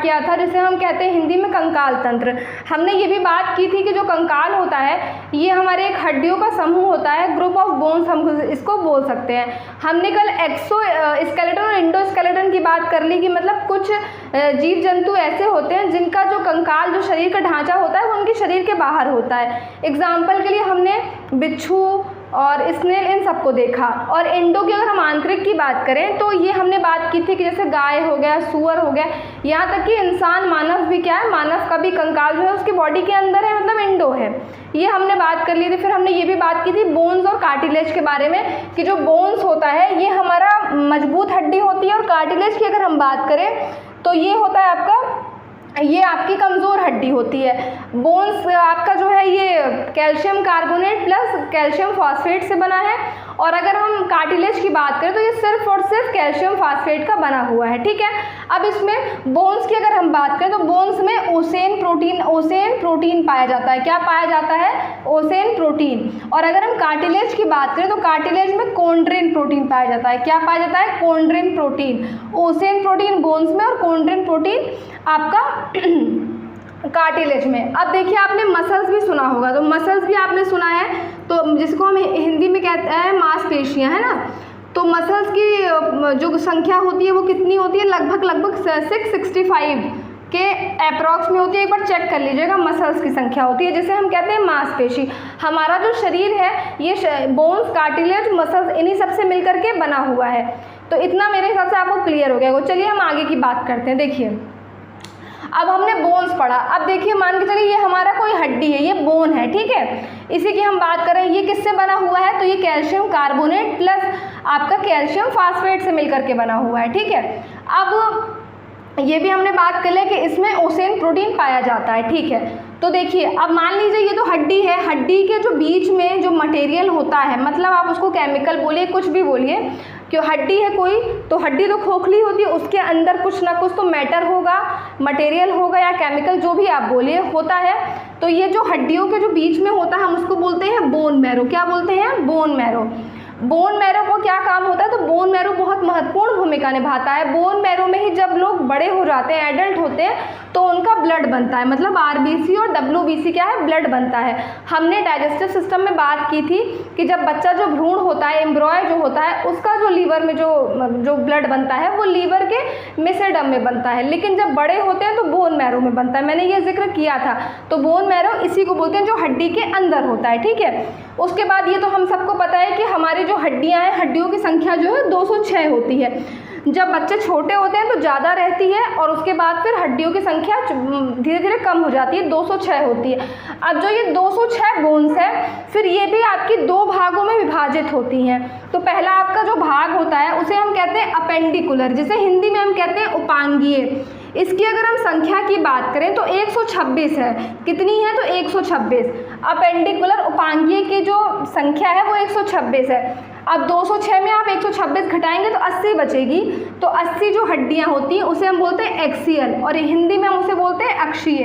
किया था जिसे हम कहते हैं हिंदी में कंकाल तंत्र। हमने ये भी बात की थी कि जो कंकाल होता है ये हमारे एक हड्डियों का समूह होता है, ग्रुप ऑफ बोन्स हम इसको बोल सकते हैं। हमने कल एक्सो स्केलेटन और इंडो स्केलेटन की बात कर ली कि मतलब कुछ जीव जंतु ऐसे होते हैं जिनका जो कंकाल, जो शरीर का ढांचा होता है वो उनके शरीर के बाहर होता है। एग्जाम्पल के लिए हमने बिच्छू और स्नेल इन सबको देखा। और इंडो की अगर हम आंतरिक की बात करें तो ये हमने बात की थी कि जैसे गाय हो गया, सूअर हो गया, यहाँ तक कि इंसान, मानव भी क्या है, मानव का भी कंकाल जो है उसकी बॉडी के अंदर है, मतलब इंडो है। ये हमने बात कर ली थी। फिर हमने ये भी बात की थी बोन्स और कार्टिलेज के बारे में कि जो बोन्स होता है ये हमारा मजबूत हड्डी होती है, और कार्टिलेज की अगर हम बात करें तो ये होता है आपका, ये आपकी कमज़ोर हड्डी होती है। बोन्स आपका जो है ये calcium carbonate plus calcium phosphate से बना है, और अगर हम कार्टिलेज की बात करें तो ये सिर्फ और सिर्फ कैल्शियम फॉस्फेट का बना हुआ है, ठीक है। अब इसमें बोन्स की अगर हम बात करें तो बोन्स में ओसेन प्रोटीन पाया जाता है। क्या पाया जाता है? Ocean protein. और अगर हम कार्टिलेज की बात करें तो कार्टिलेज में कोंड्रिन प्रोटीन पाया जाता है। क्या पाया जाता है? कोंड्रिन प्रोटीन। ओसेन प्रोटीन बोन्स में और कोंड्रिन प्रोटीन आपका कार्टिलेज में। अब देखिए आपने मसल्स भी सुना होगा, तो मसल्स भी आपने सुना है, तो जिसको हम हिंदी में कहते हैं मांसपेशियां, है ना। तो मसल्स की जो संख्या होती है वो कितनी होती है? लगभग 665 के अप्रॉक्स में होती है। एक बार चेक कर लीजिएगा, मसल्स की संख्या होती है जिसे हम कहते हैं मांसपेशी। हमारा जो शरीर है ये बोन्स, कार्टिलेज, मसल्स इन्हीं सब से मिलकर के बना हुआ है। तो इतना मेरे हिसाब से आपको क्लियर हो गया। चलिए हम आगे की बात करते हैं। देखिए अब हमने बोन्स पढ़ा, अब देखिए मान के चलिए ये हमारा कोई हड्डी है, ये बोन है, ठीक है। इसी की हम बात करें, ये किससे बना हुआ है? तो ये कैल्शियम कार्बोनेट प्लस आपका कैल्शियम फास्फेट से मिलकर के बना हुआ है, ठीक है। अब ये भी हमने बात कर लिया कि इसमें ओसेन प्रोटीन पाया जाता है, ठीक है। तो देखिए अब मान लीजिए ये तो हड्डी है, हड्डी के जो बीच में जो मटेरियल होता है, मतलब आप उसको केमिकल बोलिए, कुछ भी बोलिए, क्यों हड्डी है कोई, तो हड्डी तो खोखली होती है, उसके अंदर कुछ ना कुछ तो मैटर होगा, मटेरियल होगा या केमिकल, जो भी आप बोलिए, होता है। तो ये जो हड्डियों के जो बीच में होता है हम उसको बोलते हैं बोन मैरो। क्या बोलते हैं? Bone marrow. बोन मैरो को क्या काम होता है? तो बोन मैरो बहुत महत्वपूर्ण भूमिका निभाता है। बोन मैरो में ही जब लोग बड़े हो जाते हैं, एडल्ट होते हैं, तो उनका ब्लड बनता है, मतलब आरबीसी और डब्ल्यूबीसी क्या है? ब्लड बनता है। हमने डाइजेस्टिव सिस्टम में बात की थी कि जब बच्चा जो भ्रूण होता है, एम्ब्रॉय जो होता है, उसका जो लीवर में जो ब्लड बनता है वो लीवर के मेसेडम में बनता है, लेकिन जब बड़े होते हैं तो बोन मैरो में बनता है। मैंने ये जिक्र किया था। तो बोन मैरो इसी को बोलते हैं जो हड्डी के अंदर होता है, ठीक है। उसके बाद ये तो हम सबको पता है कि हमारी जो हड्डियां हैं, हड्डियों की संख्या जो है 206 होती है। जब बच्चे छोटे होते हैं तो ज़्यादा रहती है, और उसके बाद फिर हड्डियों की संख्या धीरे धीरे कम हो जाती है, 206 होती है। अब जो ये 206 बोन्स है, फिर ये भी आपकी दो भागों में विभाजित होती हैं। तो पहला आपका जो भाग होता है उसे हम कहते हैं अपेंडिकुलर, जिसे हिंदी में हम कहते हैं उपांगीय। इसकी अगर हम संख्या की बात करें तो 126 है। कितनी है? तो 126। अपेंडिकुलर उपांगीय की जो संख्या है वो 126 है। अब 206 में आप 126 घटाएंगे तो 80 बचेगी। तो 80 जो हड्डियां होती हैं उसे हम बोलते हैं एक्सियल, और हिंदी में हम उसे बोलते हैं अक्षीय।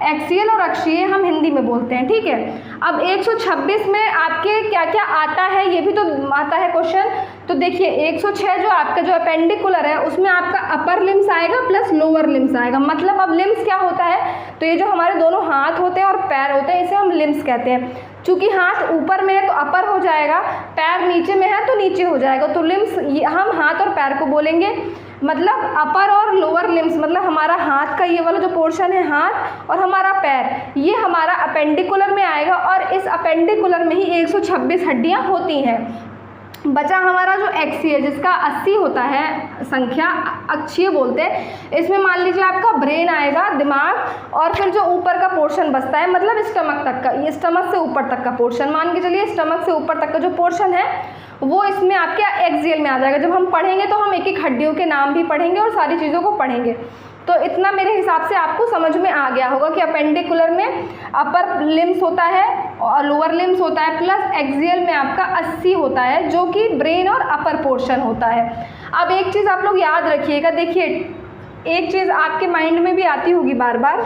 एक्सियल और अक्षीय हम हिंदी में बोलते हैं, ठीक है। अब 126 में आपके क्या क्या आता है, ये भी तो आता है क्वेश्चन। तो देखिए 106 जो आपका जो अपेंडिकुलर है उसमें आपका अपर लिम्स आएगा प्लस लोअर लिम्स आएगा। मतलब अब लिम्स क्या होता है? तो ये जो हमारे दोनों हाथ होते हैं और पैर होते हैं, इसे हम लिम्स कहते हैं। चूँकि हाथ ऊपर में है तो अपर हो जाएगा, पैर नीचे में है तो नीचे हो जाएगा। तो लिम्स हम हाथ और पैर को बोलेंगे, मतलब अपर और लोअर लिम्स, मतलब हमारा हाथ का ये वाला जो पोर्शन है हाथ, और हमारा पैर, ये हमारा अपेंडिकुलर में आएगा। और इस अपेंडिकुलर में ही 126 हड्डियां होती हैं। बचा हमारा जो एक्सीय, जिसका 80 होता है संख्या, अक्षीय बोलते हैं। इसमें मान लीजिए आपका ब्रेन आएगा, दिमाग, और फिर जो ऊपर का पोर्शन बचता है, मतलब स्टमक तक का, ये स्टमक से ऊपर तक का पोर्शन, मान के चलिए स्टमक से ऊपर तक का जो पोर्शन है वो इसमें आपके एक्सियल में आ जाएगा। जब हम पढ़ेंगे तो हम एक एक हड्डियों के नाम भी पढ़ेंगे और सारी चीज़ों को पढ़ेंगे। तो इतना मेरे हिसाब से आपको समझ में आ गया होगा कि अपेंडिकुलर में अपर लिम्स होता है और लोअर लिम्स होता है, प्लस एक्सियल में आपका 80 होता है, जो कि ब्रेन और अपर पोर्शन होता है। अब एक चीज़ आप लोग याद रखिएगा, देखिए एक चीज़ आपके माइंड में भी आती होगी बार बार,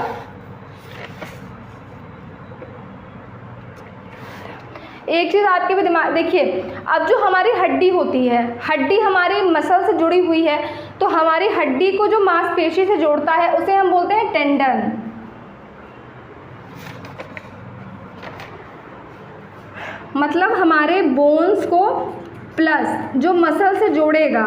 एक चीज़ आपके भी दिमाग, देखिए अब जो हमारी हड्डी होती है, हड्डी हमारी मसल से जुड़ी हुई है, तो हमारी हड्डी को जो मांसपेशी से जोड़ता है उसे हम बोलते हैं टेंडन। मतलब हमारे बोन्स को प्लस जो मसल से जोड़ेगा,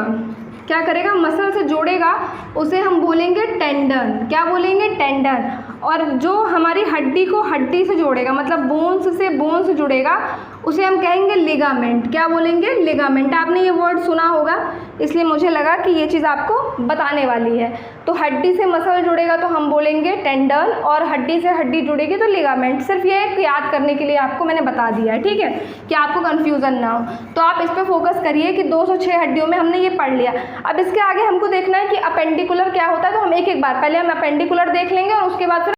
क्या करेगा, मसल से जोड़ेगा, उसे हम बोलेंगे टेंडन। क्या बोलेंगे, टेंडन। और जो हमारी हड्डी को हड्डी से जोड़ेगा, मतलब बोन्स से बोन्स जुड़ेगा, उसे हम कहेंगे लिगामेंट। क्या बोलेंगे, लिगामेंट। आपने ये वर्ड सुना होगा, इसलिए मुझे लगा कि ये चीज़ आपको बताने वाली है। तो हड्डी से मसल जुड़ेगा तो हम बोलेंगे टेंडन, और हड्डी से हड्डी जुड़ेगी तो लिगामेंट। सिर्फ ये याद करने के लिए आपको मैंने बता दिया है, ठीक है, कि आपको कन्फ्यूज़न ना हो। तो आप इस पर फोकस करिए कि 206 हड्डियों में हमने ये पढ़ लिया। अब इसके आगे हमको देखना है कि अपेंडिकुलर क्या होता है, तो हम एक एक बार पहले हम अपेंडिकुलर देख लेंगे और उसके बाद